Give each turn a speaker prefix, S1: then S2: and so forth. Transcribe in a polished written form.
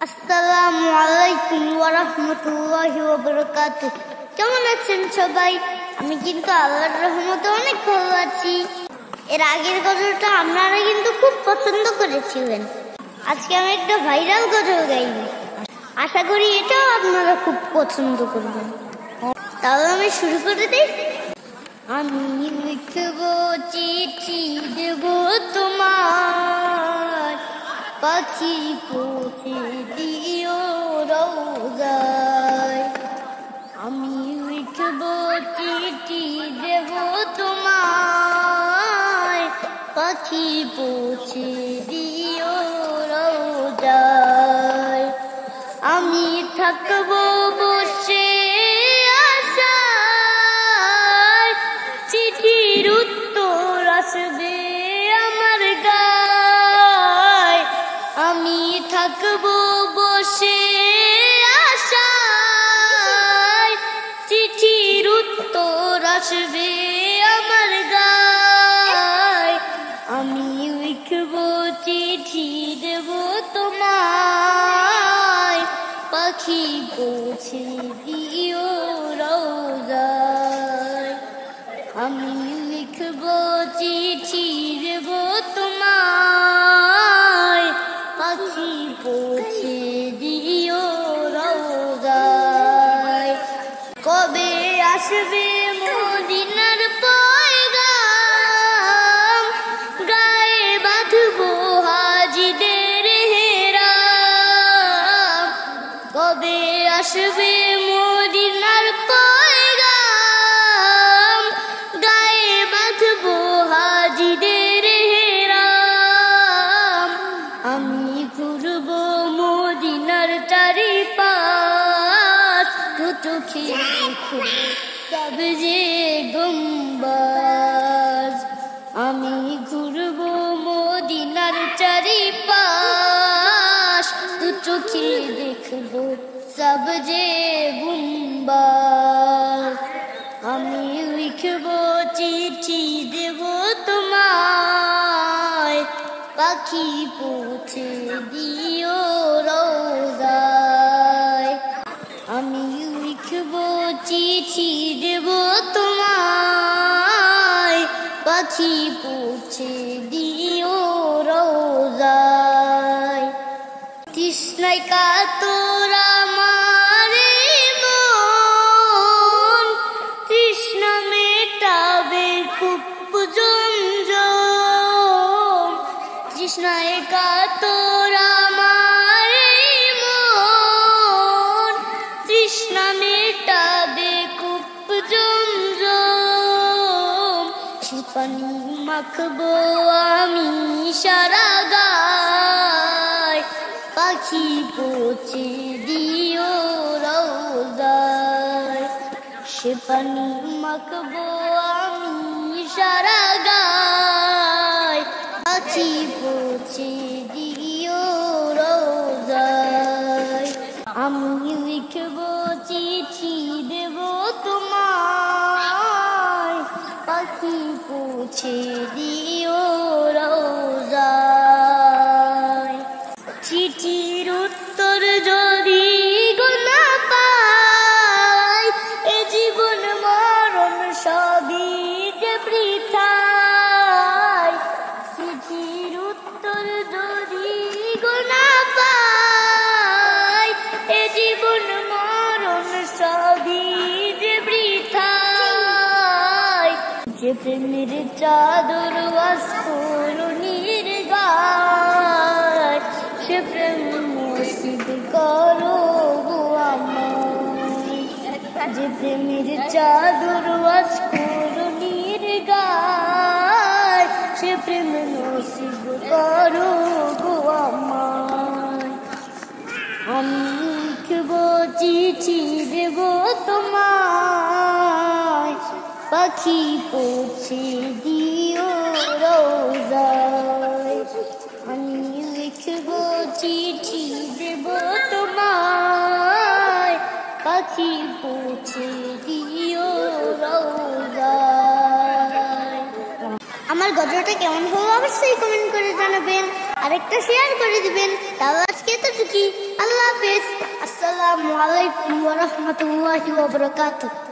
S1: আসসালামু আলাইকুম ওয়া রাহমাতুল্লাহি ওয়া বারাকাতুহু। কেমন আছেন সবাই? আমি কিন্তু আল্লাহর রহমতে অনেক ভালো আছি। এর আগের গজলটা আপনারা কিন্তু খুব পছন্দ করেছিলেন। আজকে আমি একটা ভাইরাল গজল গাইব, আশা করি এটাও আপনারা খুব পছন্দ করবেন। তাহলে আমি শুরু করে দিই। আমি লিখব চিঠি দেব তোমার, পাখি পৌঁছে দিও রওজায়। আমি লিখব চিঠি দেব তোমায়, পাখি পৌঁছে দিও রওজায়। আমি থাকব বসে আশায়, চিঠির উত্তর আসবে আমার গায়। আমি থাকব বসে আশায়, চিঠির উত্তর আসবে আমার গায়। আমি লিখব চিঠি দেব তোমায়, পাখি পৌঁছে দিও রওজায়। আমি লিখব চিঠি দেব তোমায়, পাখি পৌঁছে দিও রওজায়। কবে আসবে মদিনার পয়গাম, গায়ে বাঁধবো হাজিদের হেরাম। কবে আসবে মদিনার পয়গাম, গায়ে বাঁধবো হাজিদের হেরাম। আমি ঘুরবো মদিনার চারিপাশ, দু চোখে দেখবো সব যে গম্বুজ। আমি ঘুরবো মদিনার চারিপাশ, দু চোখে দেখবো সব যে গুম্বুজ। আমি লিখব চিঠি দেব তোমায়, পাখি পৌঁছে দিও রওজায়। আমি লিখব চিঠি দেব তোমায়, পাখি পৌঁছে দিও রওজায়। তৃষ্ণায় কাতর আমার মন, তৃষ্ণা মেটাবে খুব জমজম। তৃষ্ণায় কাতর আমার মন, তৃষ্ণা মেটাবে খুব জমজম। সে পানি মাখবো আমি সারা গায়, পাখি পৌঁছে দিও রওজায়। সে পানি মাখবো আমি সারা গায়, পাখি পৌঁছে দিও রওজায়। আমি লিখব চিঠি দেব তোমায়, পাখি পৌঁছে দিও রওজায়। চিঠির উত্তর যদি না পাই, এ জীবন মরণ সবই যে বৃথায়। চিঠির উত্তর যদি না পাই, এ জীবন মরণ সবই যে বৃথায়। যে প্রেমের চাদর অস্ফুরণীর গায়, সে প্রেম নসিব করো গো আমায়। যে প্রেমের চাদর অস্ফুরণীর গায়, সে প্রেম নসিব করো গো আমায়। আমি লিখব চিঠি দেব তোমায়, পাখি পৌঁছে দিও রওজায়। আমি লিখব চিঠি দেব তোমায়, পাখি পৌঁছে দিও রওজায়। আমার গজলটা কেমন হলো অবশ্যই কমেন্ট করে জানাবেন, আরেকটা শেয়ার করে দিবেন। তাহলে আজকে এতটুকুই, আল্লাহ হাফেজ, আসসালামু আলাইকুম ওয়া রাহমাতুল্লাহি ওয়া বারাকাতুহু।